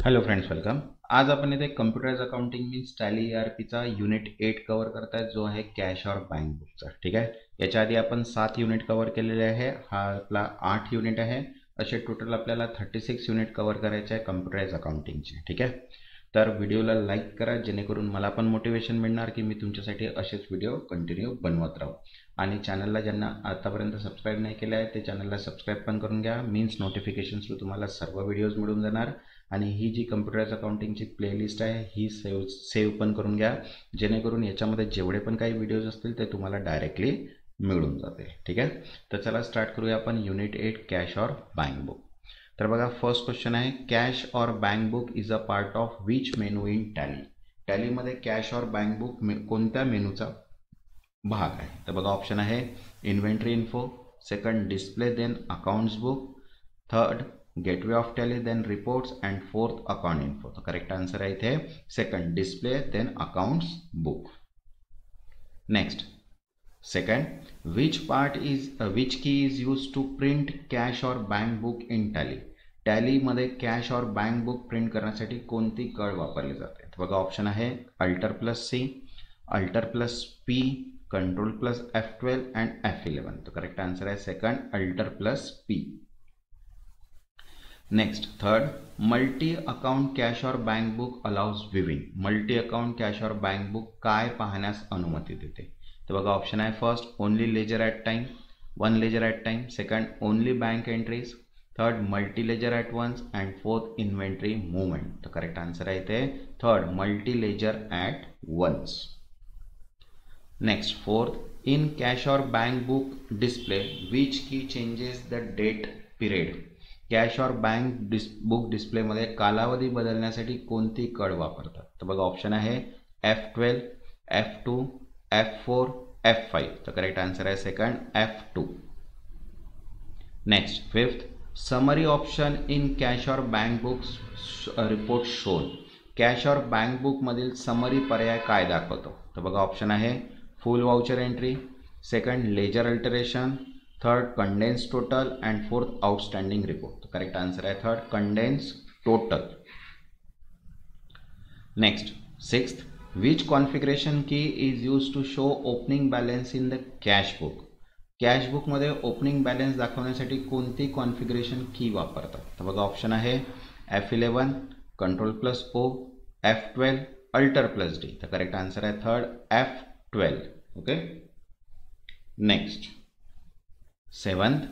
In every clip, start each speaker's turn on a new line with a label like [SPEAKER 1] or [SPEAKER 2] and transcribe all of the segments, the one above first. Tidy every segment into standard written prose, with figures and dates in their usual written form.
[SPEAKER 1] Hello friends, welcome. आज आपण इथे कम्प्युटराइज अकाउंटिंग मीन्स टॅली चा युनिट 8 कव्हर करतायत, जो आहे कॅश और बँक बुकचा. ठीक आहे. याच्या आधी आपण 7 युनिट कव्हर केलेले आहे. हा आपला 8 युनिट आहे. असे टोटल आपल्याला 36 युनिट कव्हर करायचे आहे कम्प्युटराइज अकाउंटिंगचे. ठीक आहे. तर व्हिडिओला लाईक करा, जेणेकरून मला पण मोटिवेशन मिळणार की मी तुमच्यासाठी असेच व्हिडिओ कंटिन्यू बनवत राहू. आणि चॅनलला ज्यांना आतापर्यंत सबस्क्राईब नाही केलं आहे ते चॅनलला सबस्क्राईब पण करून घ्या. मीन्स नोटिफिकेशन थ्रू तुम्हाला सर्व व्हिडिओज मिळून जाणार. आणि ही जी कम्प्युटराइज अकाउंटिंगची प्लेलिस्ट आहे ही सेव्ह पण करून घ्या, जेणेकरून याच्यामध्ये जेवढे पण काही व्हिडिओज असतील ते तुम्हाला डायरेक्टली मिळून जातील. ठीक आहे. तर चला स्टार्ट करूया आपण युनिट 8 कॅश और बँक बुक. तर बघा, फर्स्ट क्वेश्चन आहे, कॅश और bank book is a part of which menu in Tally. टॅलीमध्ये कॅश और बँक बुक कोणत्या मेनूचा भाग आहे? तर बघा, ऑप्शन आहे inventory info, second display then accounts book, third gateway of Tally then reports and fourth account info. तर करेक्ट आन्सर आहे इथे second display then accounts book. Next, second, which की is use to print cash और bank book in Tally. टॅलीमध्ये cash और bank book print करण्यासाठी कोणती कळ वापरली जाते? तर बघा, ऑप्शन आहे alter plus C, alter plus P, control plus F12 and F11. तो करेक्ट आन्सर आहे second alter plus P. Next, third, multi account cash और bank book allows viewing. Multi account cash और बँक बुक काय पाहण्यास अनुमती देते? तर बघा, ऑप्शन आहे first only ledger at time, one ledger at time, second only bank entries, third multi ledger at once and fourth inventory movement. तर correct answer आहे इथे third multi ledger at once. Next, fourth, in cash और bank book display which key changes the date period. कॅश और bank बुक डिस्प्लेमध्ये कालावधी बदलण्यासाठी कोणती कळ वापरतात? तर बघा, ऑप्शन आहे F12, F2, F4, F5. तर करेक्ट आन्सर आहे second F2. Next, fifth, summary option in cash और bank books report shown. Cash और बँक बुक मधील समरी पर्याय काय दाखवतो? तर बघा, ऑप्शन आहे full voucher entry, second ledger alteration, third condensed total and fourth outstanding report. तो करेक्ट आन्सर आहे third condensed total. Next, sixth, which configuration key is use to show opening balance in the cash book. Cash बुकमध्ये opening balance दाखवण्यासाठी कोणती configuration की वापरतात? तर बघा, option आहे F11, control plus O, F12, alter plus D. तर correct answer आहे third F12. Okay. Next, seventh,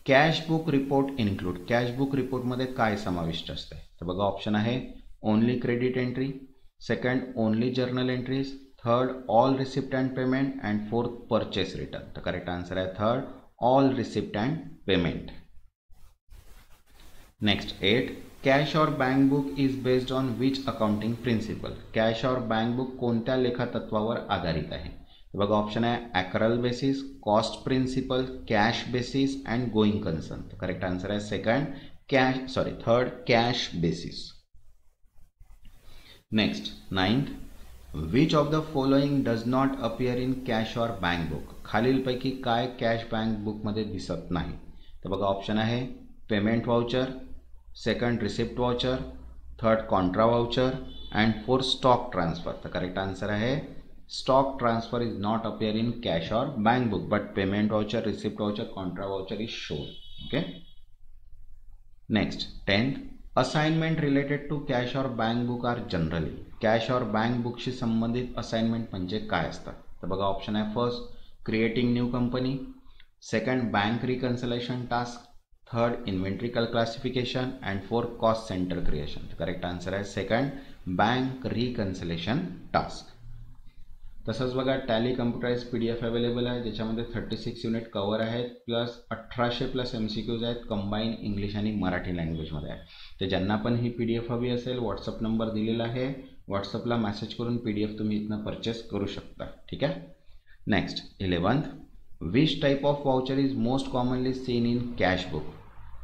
[SPEAKER 1] cash book report include. Cash book रिपोर्टमध्ये काय समाविष्ट असते? तर बघा, ऑप्शन आहे only credit entry, second only journal entries, third all receipt and payment and fourth purchase return. तर करेक्ट आन्सर आहे third all receipt and payment. Next, 8, cash और bank book is based on which accounting principal. Cash और bank book कोणत्या लेखा तत्वावर आधारित आहे? तर बघा, ऑप्शन आहे accrual basis, cost principle, cash basis and going concern. तर करेक्ट आन्सर आहे second third cash basis. Next, ninth, which of the following does not appear in cash और बँक बुक. खालीलपैकी काय कॅश बँक बुकमध्ये दिसत नाही? तर बघा, ऑप्शन आहे payment voucher, second receipt voucher, third contra voucher and fourth stock transfer. तर करेक्ट आन्सर आहे stock transfer is not appear in cash और bank book, but payment voucher, receipt voucher, contra voucher is shown. Okay. Next, 10th, assignment related to cash और bank book are generally. Cash और bank बुकशी संबंधित assignment म्हणजे काय असतात? तर बघा, ऑप्शन आहे first creating new company, second bank reconciliation task, third inventory classification and fourth cost centre creation. तर करेक्ट आन्सर आहे सेकंड बँक रिकन्सिलेशन टास्क. तसंच बघा, टॅली कम्प्युटराइज PDF अवेलेबल आहे, ज्याच्यामध्ये 36 युनिट कव्हर आहेत, प्लस 1800+ MCQज आहेत, कंबाईन इंग्लिश आणि मराठी लँग्वेजमध्ये आहे. तर ज्यांना पण ही PDF हवी असेल, व्हॉट्सअप नंबर दिलेला आहे, व्हॉट्सअपला मेसेज करून PDF तुम्ही इथनं परचेस करू शकता. ठीक आहे. Next, 11th, which type of voucher is most commonly seen in cash book.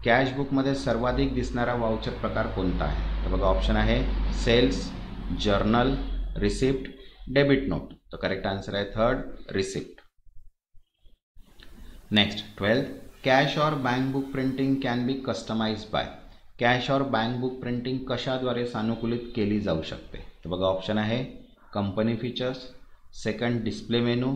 [SPEAKER 1] Cash बुकमध्ये सर्वाधिक दिसणारा वाउचर प्रकार कोणता आहे? तर बघा, ऑप्शन आहे sales, journal, receipt, debit note. तो करेक्ट आंसर है third receipt. Next 12th, cash or bank book printing can be customised by. Cash और बँक बुक प्रिंटिंग कशाद्वारे सानुकूलित केली जाऊ शकते? तर बघा ऑप्शन आहे company features, second display menu,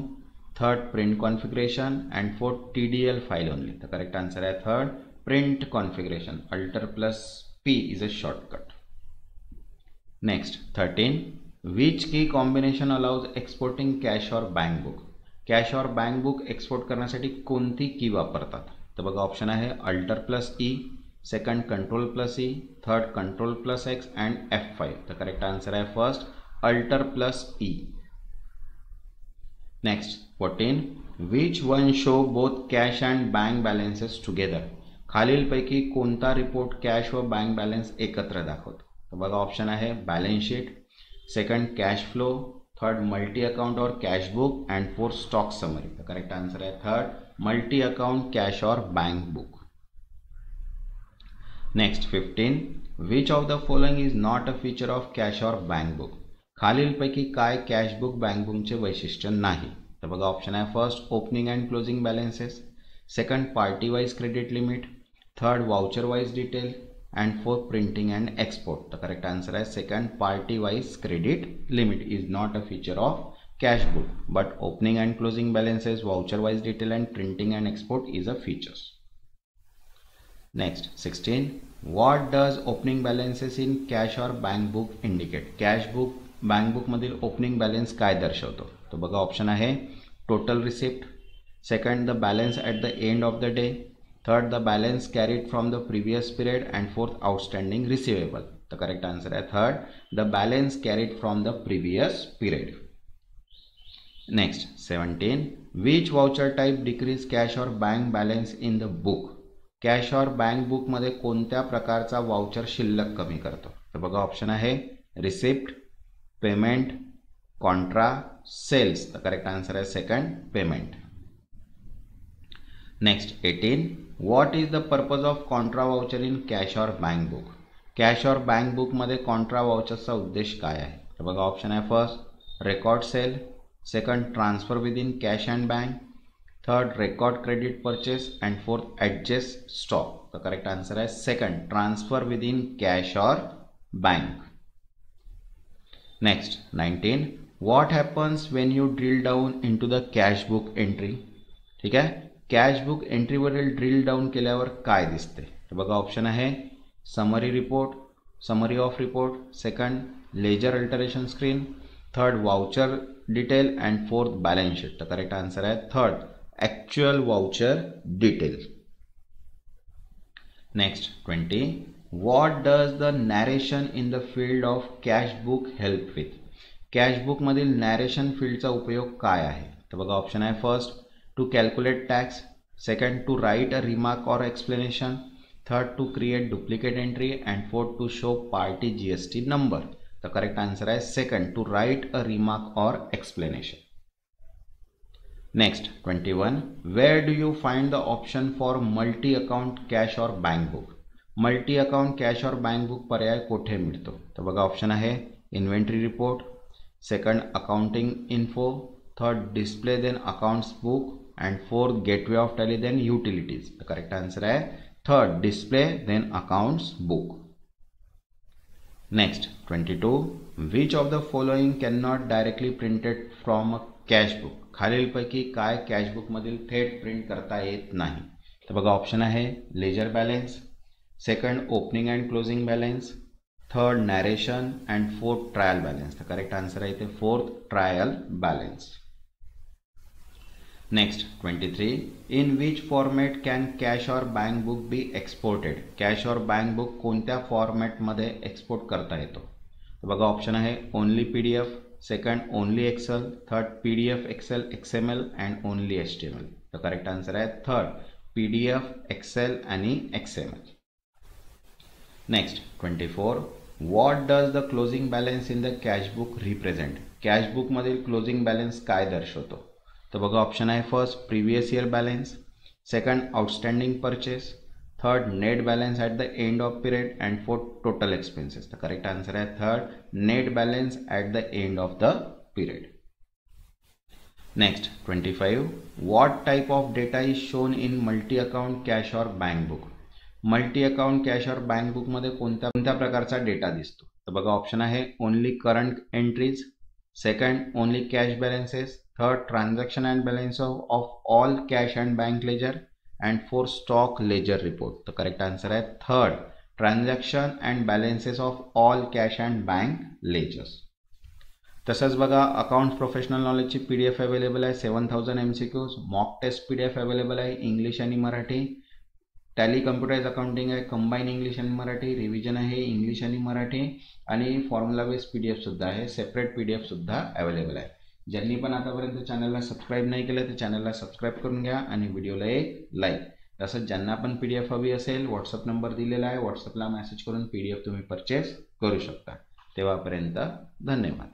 [SPEAKER 1] third print configuration and fourth TDL file only. तर करेक्ट आन्सर आहे third print configuration. Alter plus P is a shortcut. Next 13. Which की कॉम्बिनेशन अलाउज एक्सपोर्टिंग कॅश और bank book? Cash और bank book export करण्यासाठी कोणती की वापरतात? तर बघा ऑप्शन आहे alter plus E, second control plus E, third control plus X and F5. तर करेक्ट आन्सर आहे first alter plus E. Next 14. Which one show both cash and bank balances together? खालीलपैकी कोणता रिपोर्ट कॅश व bank balance एकत्र दाखवतो? तर बघा option आहे balance sheet, second cash flow, third multi account और cash book end fourth stock summary. तो करेक्ट आंसर है third multi account cash or bank book. Next 15. Which of the following is not a feature of cash or bank book? खालीलपैकी काय cash book bank बुकचे वैशिष्ट्य नाही? तर बघा option आहे first opening and closing balances, second party wise credit limit, third voucher wise detail and for printing and export. The correct answer is second party wise credit limit is not a feature of cash book, but opening and closing balances, voucher wise detail and printing and export is a features. Next 16. What does opening balances in cash or bank book indicate? Cash book bank book मधील opening balance काय दर्शवतो? तो बघा option आहे total receipt, second the balance at the end of the day, third the balance carried from the previous period and fourth outstanding receivable. The correct answer is third the balance carried from the previous period. Next 17. Which voucher type decrease cash or bank balance in the book? Cash or bank book मध्ये कोणत्या प्रकारचा voucher शिल्लक कमी करतो? तर बघा option आहे receipt, payment, contra, sales. The correct answer is second payment. Next 18. What is the purpose of contra voucher in cash or bank book? Cash और बँक बुक मध्ये कॉन्ट्रा वाउचरचा उद्देश काय आहे? तर बघा ऑप्शन आहे first record sale, second transfer with in cash and bank, third record credit purchase and fourth adjust stock. The correct answer आहे second transfer with in cash और bank. Next 19. What happens when you drill down into the cash book entry? ठीक आहे, cash book एंट्रीवरील drill down केल्यावर काय दिसते? तर बघा ऑप्शन आहे summary report, summary of report, second ledger alteration screen, third voucher detail and fourth balance sheet. तर करेक्ट आन्सर आहे third actual voucher detail. Next 20. What does the narration in the field of cash book help with? Cash book मधील narration फील्डचा उपयोग काय आहे? तर बघा option आहे first to calculate tax, second to write a remark or explanation, third to create duplicate entry and fourth to show party GST number. The correct answer is second to write a remark or explanation. Next 21. Where do you find the option for multi account cash or bank book? Multi account cash और bank book पर्याय कोठे मिळतो? तर बघा option आहे inventory report, second accounting info, third display then accounts book and fourth gateway of tally then utilities. The correct answer है third display then accounts book. Next 22. Which of the following cannot directly printed from a cash book? खालीलपैकी काय cash book मधील थेट print करता येत नाही? तर बघा ऑप्शन आहे ledger balance, second opening and closing balance, third narration and fourth trial balance. तर करेक्ट आन्सर आहे इथे fourth trial balance. Next 23. In which format can cash or bank book be exported? Cash और bank book कोणत्या फॉर्मॅटमध्ये export करता येतो? तर बघा ऑप्शन आहे only PDF, second only Excel, third PDF Excel XML and only HTML. तर correct answer आहे थर्ड PDF एक्सेल आणि XML. Next 24. What does the closing balance in the cash book represent? Cash book मधील closing balance काय दर्शवतो? तो बघा option आहे first previous year balance, second outstanding purchase, third net balance at the end of period and fourth total expenses. तर correct answer आहे third net balance at the end of the period. Next 25. What type of data is shown in multi account cash और bank book? Multi account cash और bank बुकमध्ये कोणत्या प्रकारचा data दिसतो? तर बघा ऑप्शन आहे only current entries, second only cash balances, third transaction and balance of all cash and bank ledger, and fourth stock ledger report. तर करेक्ट आन्सर आहे third, transaction and balances of all cash and bank ledgers. तसंच बघा account professional नॉलेजची PDF available आहे 7000 MCQs, mock test PDF available आहे English आणि Marathi, Tally computerise accounting आहे combine English आणि मराठी, रिव्हिजन आहे इंग्लिश आणि मराठी, आणि फॉर्म्युला बेस PDF सुद्धा आहे, सेपरेट PDF सुद्धा अवेलेबल आहे. ज्यांनी पण आतापर्यंत चॅनलला सबस्क्राईब नाही केलं तर चॅनलला सबस्क्राईब करून घ्या आणि व्हिडिओला एक लाईक. तसंच ज्यांना पण PDF हवी असेल व्हॉट्सअप नंबर दिलेला आहे, व्हॉट्सअपला मेसेज करून PDF तुम्ही परचेस करू शकता. तेव्हापर्यंत धन्यवाद.